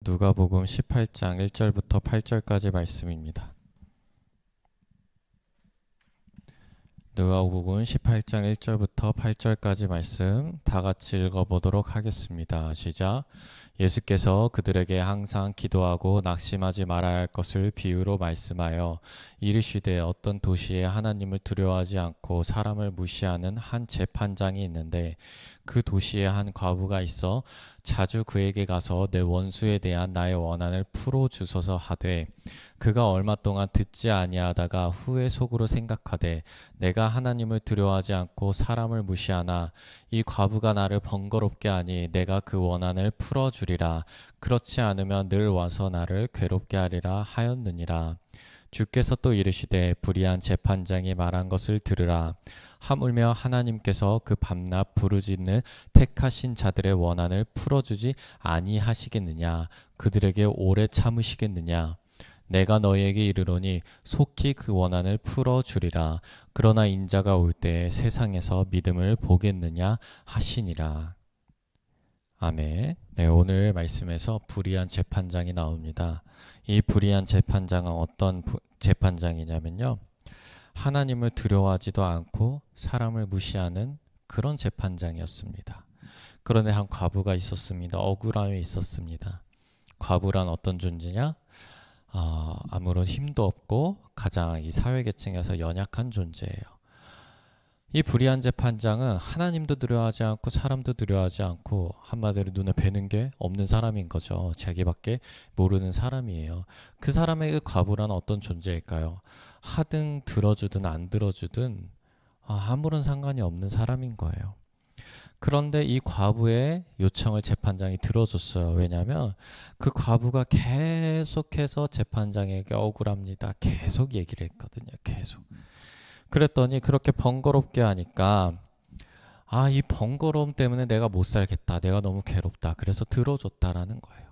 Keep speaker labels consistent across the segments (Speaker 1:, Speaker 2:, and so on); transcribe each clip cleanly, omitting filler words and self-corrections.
Speaker 1: 누가복음 18장 1절부터 8절까지 말씀입니다. 누가복음 18장 1절부터 8절까지 말씀 다 같이 읽어보도록 하겠습니다. 시작. 예수께서 그들에게 항상 기도하고 낙심하지 말아야 할 것을 비유로 말씀하여 이르시되 어떤 도시에 하나님을 두려워하지 않고 사람을 무시하는 한 재판장이 있는데 그 도시에 한 과부가 있어 자주 그에게 가서 내 원수에 대한 나의 원한을 풀어주소서 하되 그가 얼마 동안 듣지 아니하다가 후에 속으로 생각하되 내가 하나님을 두려워하지 않고 사람을 무시하나 이 과부가 나를 번거롭게 하니 내가 그 원한을 풀어주리라. 그렇지 않으면 늘 와서 나를 괴롭게 하리라 하였느니라. 주께서 또 이르시되 불의한 재판장이 말한 것을 들으라. 하물며 하나님께서 그 밤낮 부르짖는 택하신 자들의 원한을 풀어주지 아니하시겠느냐. 그들에게 오래 참으시겠느냐. 내가 너희에게 이르노니 속히 그 원한을 풀어주리라. 그러나 인자가 올 때 세상에서 믿음을 보겠느냐 하시니라. 아멘. 네, 오늘 말씀에서 불의한 재판장이 나옵니다. 이 불의한 재판장은 어떤 재판장이냐면요. 하나님을 두려워하지도 않고 사람을 무시하는 그런 재판장이었습니다. 그런데 한 과부가 있었습니다. 억울함이 있었습니다. 과부란 어떤 존재냐? 아무런 힘도 없고 가장 이 사회계층에서 연약한 존재예요. 이 불의한 재판장은 하나님도 두려워하지 않고 사람도 두려워하지 않고 한마디로 눈에 뵈는 게 없는 사람인 거죠. 자기밖에 모르는 사람이에요. 그 사람의 그 과부란 어떤 존재일까요? 하든 들어주든 안 들어주든 아무런 상관이 없는 사람인 거예요. 그런데 이 과부의 요청을 재판장이 들어줬어요. 왜냐하면 그 과부가 계속해서 재판장에게 억울합니다. 계속 얘기를 했거든요. 계속. 그랬더니 그렇게 번거롭게 하니까 이 번거로움 때문에 내가 못 살겠다. 내가 너무 괴롭다. 그래서 들어줬다라는 거예요.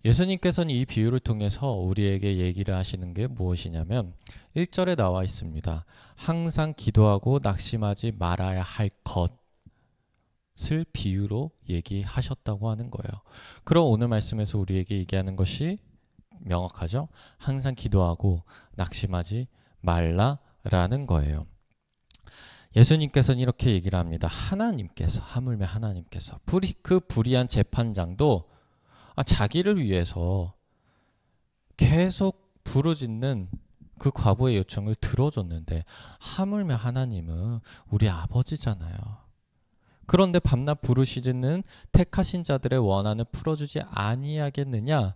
Speaker 1: 예수님께서는 이 비유를 통해서 우리에게 얘기를 하시는 게 무엇이냐면 1절에 나와 있습니다. 항상 기도하고 낙심하지 말아야 할 것을 비유로 얘기하셨다고 하는 거예요. 그럼 오늘 말씀에서 우리에게 얘기하는 것이 명확하죠? 항상 기도하고 낙심하지 말라라는 거예요. 예수님께서는 이렇게 얘기를 합니다. 하물며 하나님께서 그 불의한 재판장도 자기를 위해서 계속 부르짖는 그 과부의 요청을 들어줬는데 하물며 하나님은 우리 아버지잖아요. 그런데 밤낮 부르짖는 택하신 자들의 원한을 풀어주지 아니하겠느냐?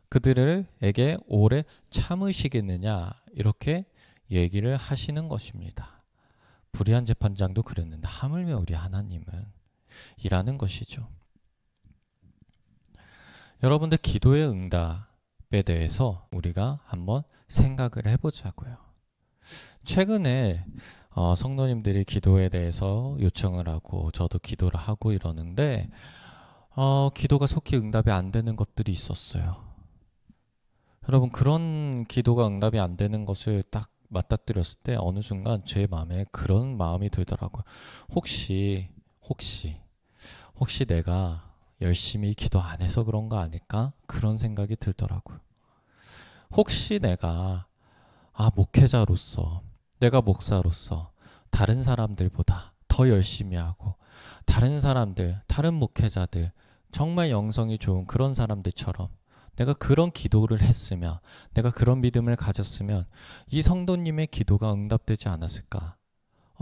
Speaker 1: 그들에게 오래 참으시겠느냐? 이렇게 얘기를 하시는 것입니다. 불의한 재판장도 그랬는데 하물며 우리 하나님은 이라는 것이죠. 여러분들 기도의 응답에 대해서 우리가 한번 생각을 해보자고요. 최근에 성도님들이 기도에 대해서 요청을 하고 저도 기도를 하고 이러는데 기도가 속히 응답이 안 되는 것들이 있었어요. 여러분 그런 기도가 응답이 안 되는 것을 딱 맞닥뜨렸을 때 어느 순간 제 마음에 그런 마음이 들더라고요. 혹시 내가 열심히 기도 안 해서 그런 거 아닐까? 그런 생각이 들더라고요. 혹시 내가 목회자로서 내가 목사로서 다른 사람들보다 더 열심히 하고 다른 목회자들 정말 영성이 좋은 그런 사람들처럼 내가 그런 기도를 했으면 내가 그런 믿음을 가졌으면 이 성도님의 기도가 응답되지 않았을까?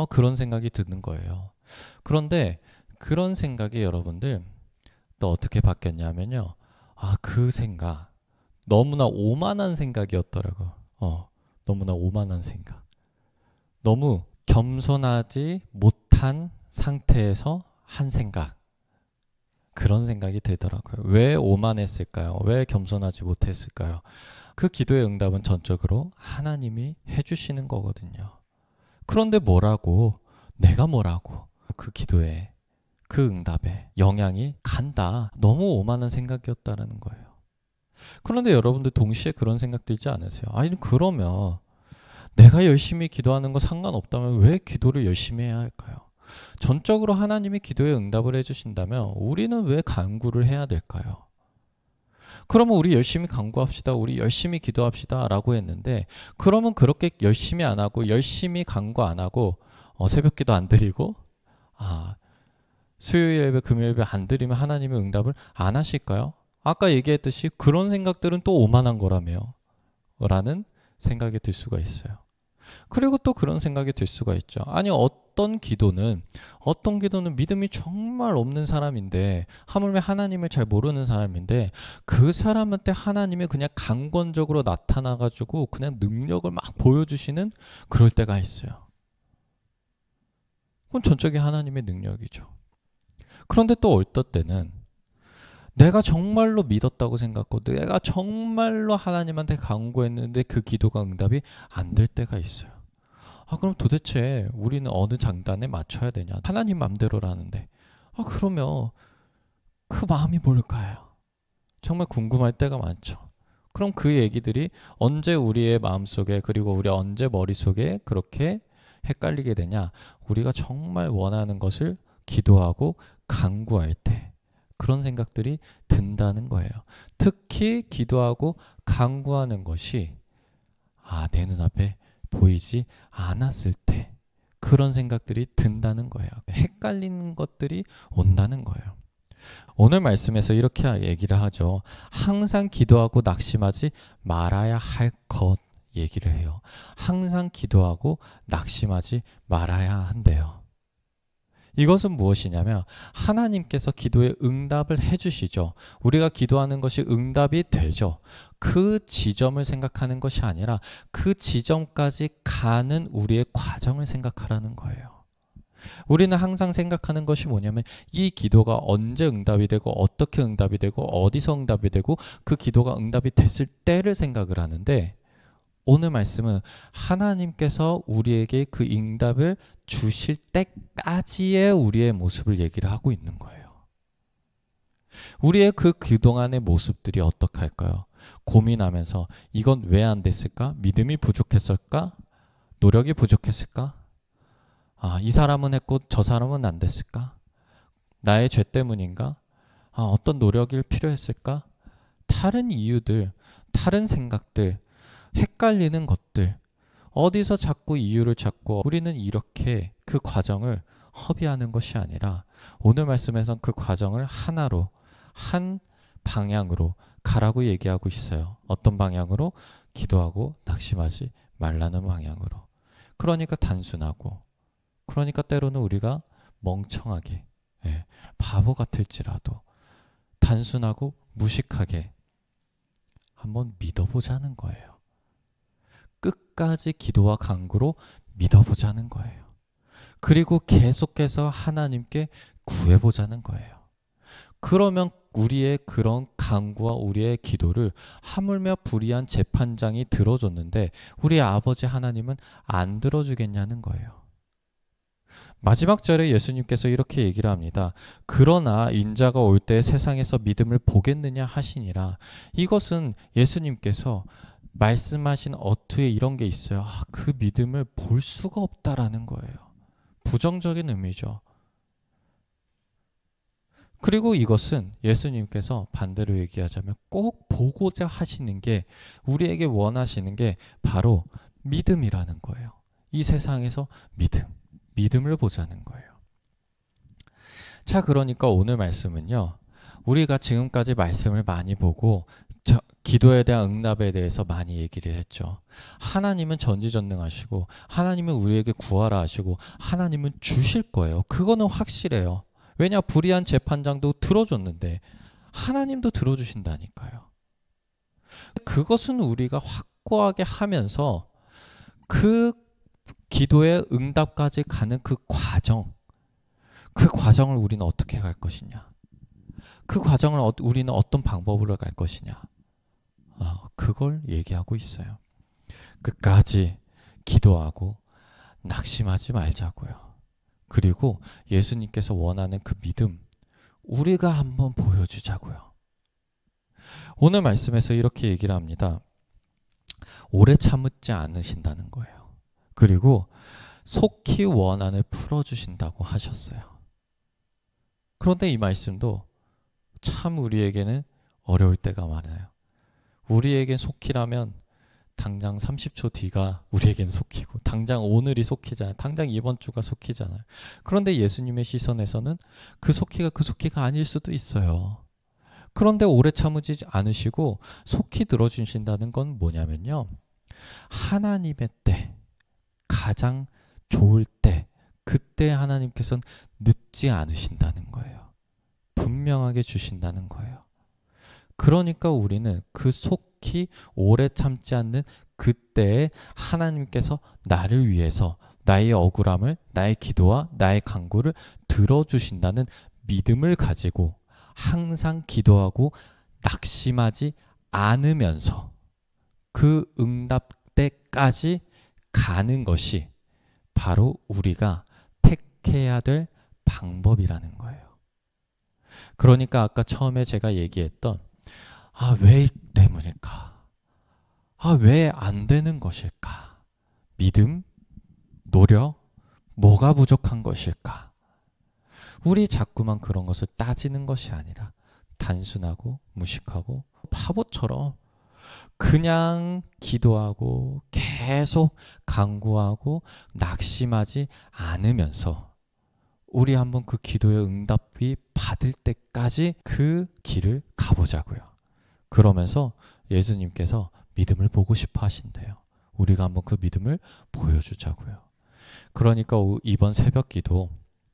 Speaker 1: 그런 생각이 드는 거예요. 그런데 그런 생각이 여러분들 또 어떻게 바뀌었냐면요. 그 생각 너무나 오만한 생각이었더라고요. 너무나 오만한 생각. 너무 겸손하지 못한 상태에서 한 생각. 그런 생각이 들더라고요. 왜 오만했을까요? 왜 겸손하지 못했을까요? 그 기도의 응답은 전적으로 하나님이 해주시는 거거든요. 그런데 내가 뭐라고 그 기도에 그 응답에 영향이 간다. 너무 오만한 생각이었다는 거예요. 그런데 여러분들 동시에 그런 생각 들지 않으세요? 그러면 내가 열심히 기도하는 거 상관없다면 왜 기도를 열심히 해야 할까요? 전적으로 하나님이 기도에 응답을 해주신다면 우리는 왜 간구를 해야 될까요? 그러면 우리 열심히 간구합시다. 우리 열심히 기도합시다. 라고 했는데 그러면 그렇게 열심히 안 하고 열심히 간구 안 하고 새벽 기도 안 드리고 수요일 예배 금요일 예배 안 드리면 하나님의 응답을 안 하실까요? 아까 얘기했듯이 그런 생각들은 또 오만한 거라며 라는 생각이 들 수가 있어요. 그리고 또 그런 생각이 들 수가 있죠. 아니 어떤 기도는 믿음이 정말 없는 사람인데 하물며 하나님을 잘 모르는 사람인데 그 사람한테 하나님이 그냥 강권적으로 나타나가지고 그냥 능력을 막 보여주시는 그럴 때가 있어요. 그건 전적인 하나님의 능력이죠. 그런데 또 어떨 때는 내가 정말로 믿었다고 생각하고 내가 정말로 하나님한테 간구했는데 그 기도가 응답이 안 될 때가 있어요. 그럼 도대체 우리는 어느 장단에 맞춰야 되냐? 하나님 맘대로라는데. 그러면 그 마음이 뭘까요? 정말 궁금할 때가 많죠. 그럼 그 얘기들이 언제 우리의 마음속에 그리고 우리 언제 머릿속에 그렇게 헷갈리게 되냐? 우리가 정말 원하는 것을 기도하고 간구할 때 그런 생각들이 든다는 거예요. 특히 기도하고 간구하는 것이 내 눈앞에 보이지 않았을 때 그런 생각들이 든다는 거예요. 헷갈리는 것들이 온다는 거예요. 오늘 말씀에서 이렇게 얘기를 하죠. 항상 기도하고 낙심하지 말아야 할 것 얘기를 해요. 항상 기도하고 낙심하지 말아야 한대요. 이것은 무엇이냐면 하나님께서 기도에 응답을 해주시죠. 우리가 기도하는 것이 응답이 되죠. 그 지점을 생각하는 것이 아니라 그 지점까지 가는 우리의 과정을 생각하라는 거예요. 우리는 항상 생각하는 것이 뭐냐면 이 기도가 언제 응답이 되고 어떻게 응답이 되고 어디서 응답이 되고 그 기도가 응답이 됐을 때를 생각을 하는데 오늘 말씀은 하나님께서 우리에게 그 응답을 주실 때까지의 우리의 모습을 얘기를 하고 있는 거예요. 우리의 그 그동안의 모습들이 어떡할까요? 고민하면서 이건 왜 안 됐을까? 믿음이 부족했을까? 노력이 부족했을까? 이 사람은 했고 저 사람은 안 됐을까? 나의 죄 때문인가? 어떤 노력이 필요했을까? 다른 이유들, 다른 생각들, 헷갈리는 것들, 어디서 자꾸 이유를 찾고 우리는 이렇게 그 과정을 허비하는 것이 아니라 오늘 말씀에선 그 과정을 하나로 한 방향으로 가라고 얘기하고 있어요. 어떤 방향으로? 기도하고 낙심하지 말라는 방향으로. 그러니까 단순하고 그러니까 때로는 우리가 멍청하게 바보 같을지라도 단순하고 무식하게 한번 믿어보자는 거예요. 끝까지 기도와 간구로 믿어보자는 거예요. 그리고 계속해서 하나님께 구해보자는 거예요. 그러면 우리의 그런 간구와 우리의 기도를 하물며 불의한 재판장이 들어줬는데 우리 아버지 하나님은 안 들어주겠냐는 거예요. 마지막 절에 예수님께서 이렇게 얘기를 합니다. 그러나 인자가 올 때 세상에서 믿음을 보겠느냐 하시니라. 이것은 예수님께서 말씀하신 어투에 이런 게 있어요. 그 믿음을 볼 수가 없다라는 거예요. 부정적인 의미죠. 그리고 이것은 예수님께서 반대로 얘기하자면 꼭 보고자 하시는 게 우리에게 원하시는 게 바로 믿음이라는 거예요. 이 세상에서 믿음을 보자는 거예요. 자, 그러니까 오늘 말씀은요. 우리가 지금까지 말씀을 많이 보고 기도에 대한 응답에 대해서 많이 얘기를 했죠. 하나님은 전지전능하시고 하나님은 우리에게 구하라 하시고 하나님은 주실 거예요. 그거는 확실해요. 왜냐? 불의한 재판장도 들어줬는데 하나님도 들어주신다니까요. 그것은 우리가 확고하게 하면서 그 기도의 응답까지 가는 그 과정을 우리는 어떻게 갈 것이냐? 그 과정을 우리는 어떤 방법으로 갈 것이냐? 그걸 얘기하고 있어요. 끝까지 기도하고 낙심하지 말자고요. 그리고 예수님께서 원하는 그 믿음 우리가 한번 보여주자고요. 오늘 말씀에서 이렇게 얘기를 합니다. 오래 참지 않으신다는 거예요. 그리고 속히 원한을 풀어주신다고 하셨어요. 그런데 이 말씀도 참 우리에게는 어려울 때가 많아요. 우리에겐 속히라면 당장 30초 뒤가 우리에겐 속히고 당장 오늘이 속히잖아요. 당장 이번 주가 속히잖아요. 그런데 예수님의 시선에서는 그 속히가 아닐 수도 있어요. 그런데 오래 참으지 않으시고 속히 들어주신다는 건 뭐냐면요. 하나님의 때, 가장 좋을 때, 그때 하나님께서는 늦지 않으신다는 거예요. 분명하게 주신다는 거예요. 그러니까 우리는 그 속히 오래 참지 않는 그때에 하나님께서 나를 위해서 나의 억울함을, 나의 기도와 나의 간구를 들어주신다는 믿음을 가지고 항상 기도하고 낙심하지 않으면서 그 응답 때까지 가는 것이 바로 우리가 택해야 될 방법이라는 거예요. 그러니까 아까 처음에 제가 얘기했던 왜 때문일까? 왜 안 되는 것일까? 믿음? 노력? 뭐가 부족한 것일까? 우리 자꾸만 그런 것을 따지는 것이 아니라 단순하고 무식하고 바보처럼 그냥 기도하고 계속 간구하고 낙심하지 않으면서 우리 한번 그 기도의 응답이 받을 때까지 그 길을 가보자고요. 그러면서 예수님께서 믿음을 보고 싶어 하신대요. 우리가 한번 그 믿음을 보여주자고요. 그러니까 이번 새벽 기도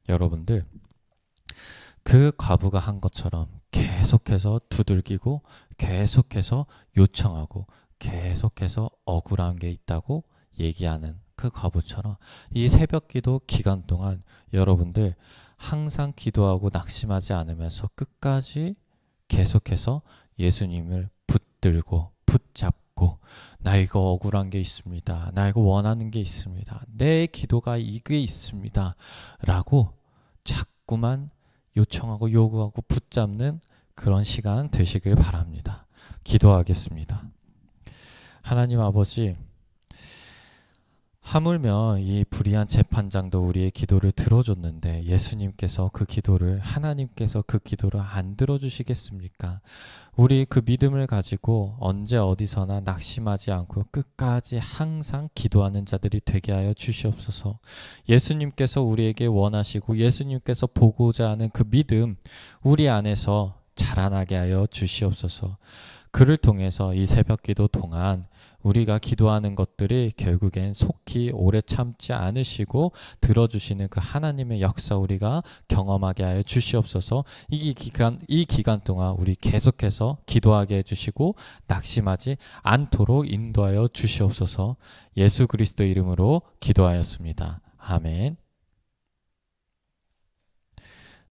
Speaker 1: 여러분들 그 과부가 한 것처럼 계속해서 두들기고 계속해서 요청하고 계속해서 억울한 게 있다고 얘기하는 그 과부처럼 이 새벽 기도 기간 동안 여러분들 항상 기도하고 낙심하지 않으면서 끝까지 계속해서 예수님을 붙들고 붙잡고 나 이거 억울한 게 있습니다. 나 이거 원하는 게 있습니다. 내 기도가 이게 있습니다. 라고 자꾸만 요청하고 요구하고 붙잡는 그런 시간 되시길 바랍니다. 기도하겠습니다. 하나님 아버지, 하물며 이 불의한 재판장도 우리의 기도를 들어줬는데 예수님께서 하나님께서 그 기도를 안 들어주시겠습니까? 우리 그 믿음을 가지고 언제 어디서나 낙심하지 않고 끝까지 항상 기도하는 자들이 되게 하여 주시옵소서. 예수님께서 우리에게 원하시고 예수님께서 보고자 하는 그 믿음 우리 안에서 자라나게 하여 주시옵소서. 그를 통해서 이 새벽 기도 동안 우리가 기도하는 것들이 결국엔 속히 오래 참지 않으시고 들어주시는 그 하나님의 역사 우리가 경험하게 하여 주시옵소서. 이 기간 동안 우리 계속해서 기도하게 해주시고 낙심하지 않도록 인도하여 주시옵소서. 예수 그리스도 이름으로 기도하였습니다. 아멘.